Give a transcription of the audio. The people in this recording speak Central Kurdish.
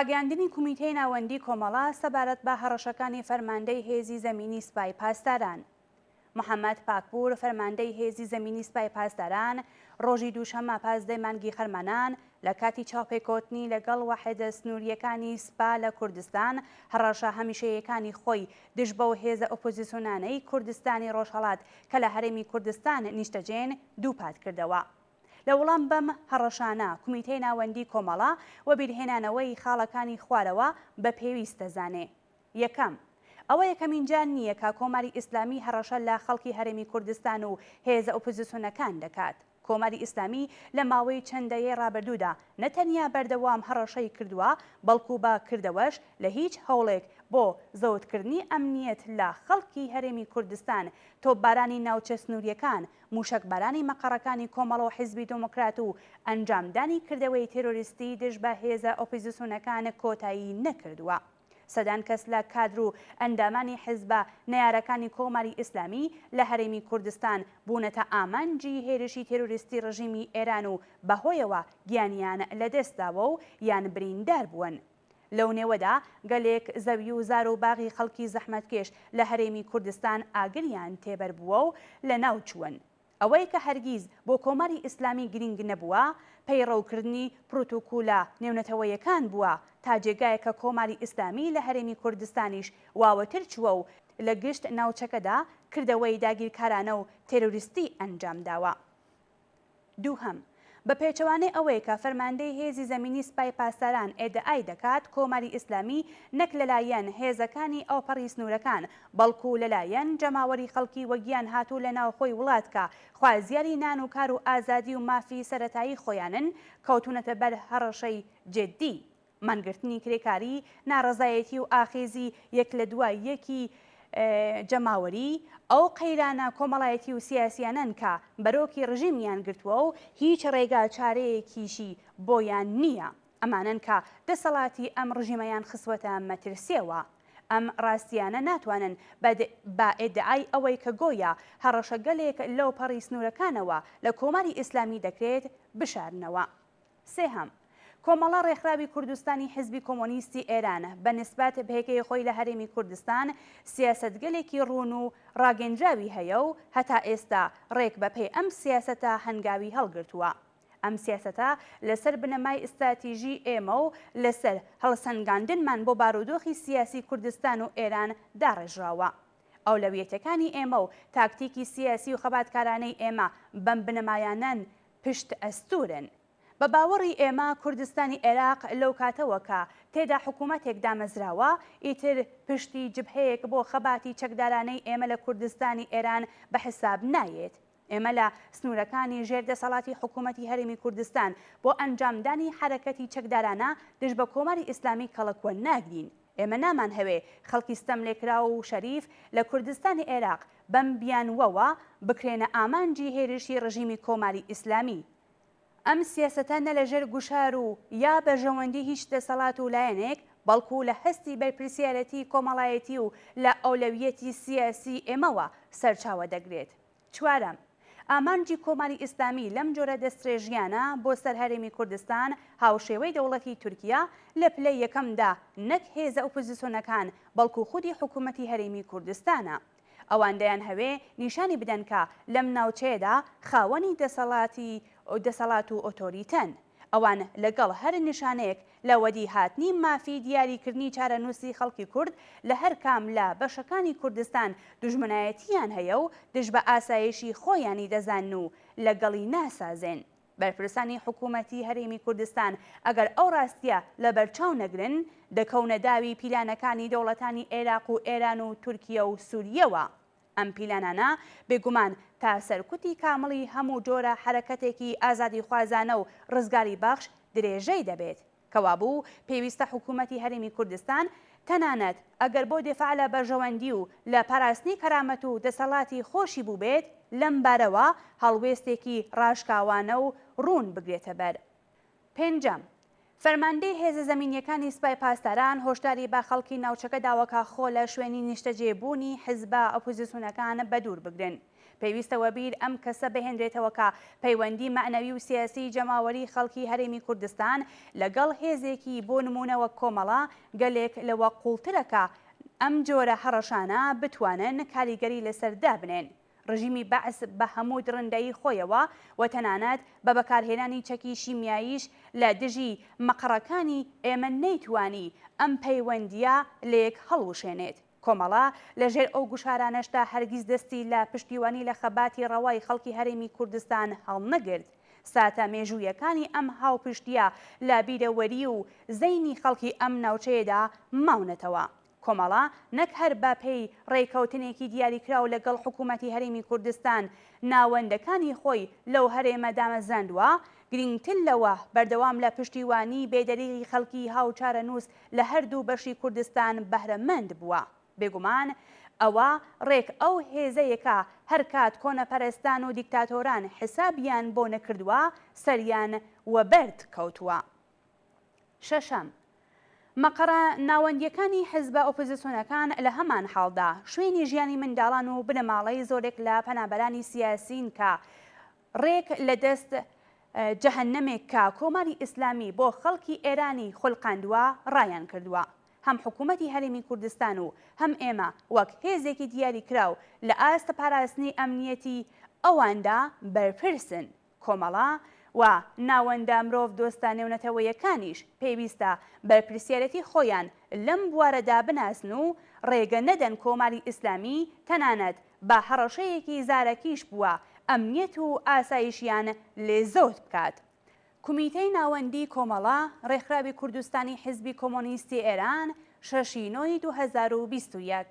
ڕاگەاندنی کومیتەی ناوەندی کۆمەڵا سەبارەت بە هەڕەشەکانی فەرماندەی هێزی زەمینی سوپای پاسداران. محەممەد پاکپور فەرماندەی هێزی زەمینی سوپای پاسداران ڕۆژی دووشەممە 15 مانگی خەرمانان لە کاتی چاوپێکۆتنی لەگەڵ وەحیدە سنووریەکانی سوپا لە کوردستان هەڕەشە هەمیشەیەکانی خۆی دژ بەو هێزە ئۆپۆزیسیۆنانەی کوردستانی ڕۆژهەڵات کە لە هەرێمی کوردستان نیشتەجێن دووپات کردەوە. لە وەڵام بەم هەڕەشانە کومیتەی ناوەندی کۆمەڵا و بیرهێنانەوەی خاڵەکانی خوارەوە بە پێویستە زانێ. یەکەم، ئەوە یەکەمین جار نییە کە کۆماری ئیسلامی هەڕەشە لە خەڵکی هەرێمی کوردستان و هێزە ئۆپۆزیسیۆنەکان دەکات. کۆماری ئیسلامی لە ماوەی چەندەیە ڕابردوودا نەتەنیا بەردەوام هەڕەشەی کردووە بەڵکو بە کردەوەش لە هیچ هەوڵێک بۆ زەوتکردنی ئەمنیەت لە خەڵکی هەرێمی کوردستان تۆپبارانی ناوچە سنووریەکان موشکبارانی مەقەڕەکانی کۆمەڵە و حیزبی دموکرات و ئەنجامدانی کردەوەی تێرۆریستی دژ بە هێزە ئۆپۆزیسیۆنەکان کۆتایی نەکردووە. سەدان کەس لە کادر و ئەندامانی حیزبە نەیارەکانی کۆماری ئیسلامی لە هەرێمی کوردستان بوونەتە ئامانجی هێرشی تێرۆریستی ڕژیمی ئێران و بەهۆیەوە گیانیان لەدەستداوە و یان بریندار بوون. لەو نێوەدا گەلێک زەوی و زار و باغی خەڵکی زەحمەتکێش لە هەرێمی کوردستان ئاگریان تێبەر بووە و لە ناوچوون. ئەوەی کە هەرگیز بۆ کۆماری ئیسلامی گرنگ نەبووە پەیڕەوکردنی پرۆتۆکۆلە نێونەتەوەیەکان بووە تا جێگایەکە کۆماری ئیسلامی لە هەرێمی کوردستانیش واوەتر چووە و لە گشت ناوچەکەدا کردەوەی داگیرکارانە و تێرۆریستی ئەنجام داوە. دووهەم، بە پێچەوانەی ئەوەیە کە فەرماندەی هێزی زەمینی سوپای پاسداران ئێدعای دەکات کۆماری ئیسلامی نەک لەلایەن هێزەکانی ئەوپەڕی سنوورەکان بەڵکو لەلایەن جەماوەری خەڵکی وەگیان هاتوو لە ناوخۆی وڵات کە خوازیاری نان و کار و ئازادی و مافی سەرەتایی خۆیانن کەوتونەتە بەر هەڕەشەی جددی مانگرتنی کرێکاری ناڕەزایەتی و ئاخێزی یەک لە دوای یەکی جەماوەری ئەو قەیرانە کۆمەڵایەتی و سیاسیانن کە بەرۆکی ڕژیمیان گرتووە و هیچ ڕێگا چارەیەکیشی بۆیان نییە. ئەمانن کە دەسەڵاتی ئەم ڕژیمەیان خسوەتە مەترسیەوە. ئەم ڕاستیانە ناتوانن بە ئێدعای ئەوەی کە گۆیە هەڕەشە گەلێک لەو پەڕی سنوورەکانەوە لە کۆماری ئیسلامی دەکرێت بشارنەوە. سێهەم، کۆمەڵە ڕێکخراوی کوردستانی حیزبی کۆمۆنیستی ئێران بە نسبەت بەهێکەی خۆی لە هەرێمی کوردستان سیاسەتگەلێکی ڕوون و ڕاگەنجراوی هەیە و هەتا ئێستا ڕێک بەپێی ئەم سیاسەتە هەنگاوی هەڵگرتووە. ئەم سیاسەتە لەسەر بنەمای ئستراتیژی ئێمە و لەسەر هەڵسەنگاندنمان بۆ بارودۆخی سیاسی کوردستان و ئێران داڕێژراوە. ئەولەویەتەکانی ئێمە و تاکتیکی سیاسی و خەباتکارانەی ئێمە بەم بنەمایانەن پشت ئەستورن. بە باوەڕی ئێمە کوردستانی عێراق لەو کاتەوە کە تێدا حکوومەتێک دامەزراوە ئیتر پشتی جبهەیەک بۆ خەباتی چەکدارانەی ئێمە لە کوردستانی ئێران بە حساب نایێت. ئێمە لە سنوورەکانی ژێردەسەڵاتی حکوومەتی هەرێمی کوردستان بۆ ئەنجامدانی حرەکەتی چەکدارانە دژ بە کۆماری ئیسلامی کەڵەکوە ناگرین. ئێمە نامان هەوێ خەڵکی ستەملێکراوە و شەریف لە کوردستانی عێراق بەم بیانوەوە بکرێنە ئامانجی هێرشی ڕژیمی کۆماری ئیسلامی. ئەم سیاسەتە نە لەژێر گوشار و یا بەژەوەندی هیچ دەسەڵات و لایەنێک بەڵکو لە هەستی بەرپرسیارەتی کۆمەڵایەتی و لە ئەولەویەتی سیاسی ئێمەوە سەرچاوە دەگرێت. چوارەم، ئامانجی کۆماری ئیسلامی لەم جۆرە دەستڕێژیانە بۆ سەر هەرێمی کوردستان هاوشێوەی دەوڵەتی تورکیا لە پلەی یەکەمدا نەک هێزە ئۆپۆزیسیۆنەکان بەڵکو خودی حکوومەتی هەرێمی کوردستانە. ئەوان هەوێ نیشانی بدەن کە لەم ناوچەیەدا خاوەنی دەسەڵات و ئۆتۆریتەن. ئەوان لەگەڵ هەر نیشانەیەک لە وەدی هاتنی مافی دیاریکردنی چارەنووسی خەڵکی کورد لە هەر کام لە بەشەکانی کوردستان دوژمنایەتیان هەیە و دژ بە ئاسایشی خۆیانی دەزانن و لەگەڵی ناسازێن. بەرپرسانی حکوومەتی هەرێمی کوردستان ئەگەر ئەو ڕاستیە لە بەرچاو نەگرن دەکەونە داوی پیلانەکانی دەوڵەتانی عێراق و ئێران و تورکیە و سووریەوە. ئەم پیلانانە بێگومان تا سەرکوتی کامڵی هەموو جۆرە حرەکەتێکی ئازادی خوازانە و ڕزگاری بەخش درێژەی دەبێت. کەوابوو پێویستە حکوومەتی هەرێمی کوردستان تەنانەت ئەگەر بۆ دفاع لە بەرژەوەندی و لە پاراستنی کەرامەت و دەسەڵاتی خۆشی بوو بێت لەم بارەوە هەڵوێستێکی ڕاشکاوانە و ڕوون بگرێتە بەر. پێنجەم، فەرماندەی هێزە زەمینیەکانی سوپای پاسداران هۆشداری بە خەڵکی ناوچەکە داوەکە خۆ لە شوێنی نیشتەجێبوونی حیزبە ئۆپۆزیسیۆنەکان بەدوور بگرن. پێویستەوە بیر ئەم کەسە بهێنرێتەوە کە پەیوەندی معنەوی و سیاسی جەماوەری خەڵکی هەرێمی کوردستان لەگەڵ هێزێکی بۆ نمونەوە کۆمەڵە گەلێک لەوە قوڵترەکە ئەم جۆرە هەڕەشانە بتوانن کاریگەری لەسەردا بنێن. ڕژیمی بەعس بە هەموو درڕندایی خۆیەوە و تەنانەت بە بەکارهێنانی چەکی شیمیاییش لە دژی مەقڕەکانی ئێمە نەیتوانی ئەم پەیوەندیە لێک هەڵوشێنێت. کۆمەڵە لەژێر ئەو گوشارانەشدا هەرگیز دەستی لە پشتیوانی لە خەباتی ڕەوای خەڵکی هەرێمی کوردستان هەڵنەگرت. ساتە مێژوویەکانی ئەم هاوپشتیە لە بیرەوەری و زەینی خەڵکی ئەم ناوچەیەدا ماونەتەوە. کۆمەڵە نەک هەر بە پێی ڕێکەوتنێکی دیاریکراو لەگەڵ حکوومەتی هەرێمی کوردستان ناوەندەکانی خۆی لەو هەرێمە دامەزاندووە، گرنگتر لەوە بەردەوام لە پشتیوانی بێدەریغی خەڵکی هاوچارە نووس لە هەردوو بەشی کوردستان بەهرەمەند بووە. بێگومان ئەوە ڕێک ئەو هێزەیەکە هەر کات کۆنەپەرستان و دیکتاتۆران حسابیان بۆ نەکردووە سەریان وەبەرد کەوتووە. شەشەم، مەقڕە ناوەندیەکانی حیزبە ئۆپۆزیسیۆنەکان لە هەمان حاڵدا شوێنی ژیانی منداڵان و بنەماڵەی زۆرێک لە پەنابەرانی سیاسین کە ڕێک لە دەست جەهەنەمێک کە کۆماری ئیسلامی بۆ خەڵکی ئێرانی خولقاندووە ڕایان کردووە. هەم حکوومەتی هەرێمی کوردستان و هەم ئێمە وەک هێزێکی دیاری کراو لە ئاستە پاراستنی ئەمنیەتی ئەواندا بەرپرسن. کۆمەڵە و ناوەندە مرۆڤ دۆستە نێونەتەوەیەکانیش پێویستە بەرپرسیارەتی خۆیان لەم بوارەدا بناسن و ڕێگە نەدەن کۆماری ئیسلامی تەنانەت بە هەڕەشەیەکی زارەکیش بووە ئەمنیەت و ئاسایشیان لێزۆت بکات. کومیتەی ناوەندی کۆمەڵە ڕێکخراوی کوردستانی حیزبی کۆمۆنیستی ئێران 6 نۆی 2021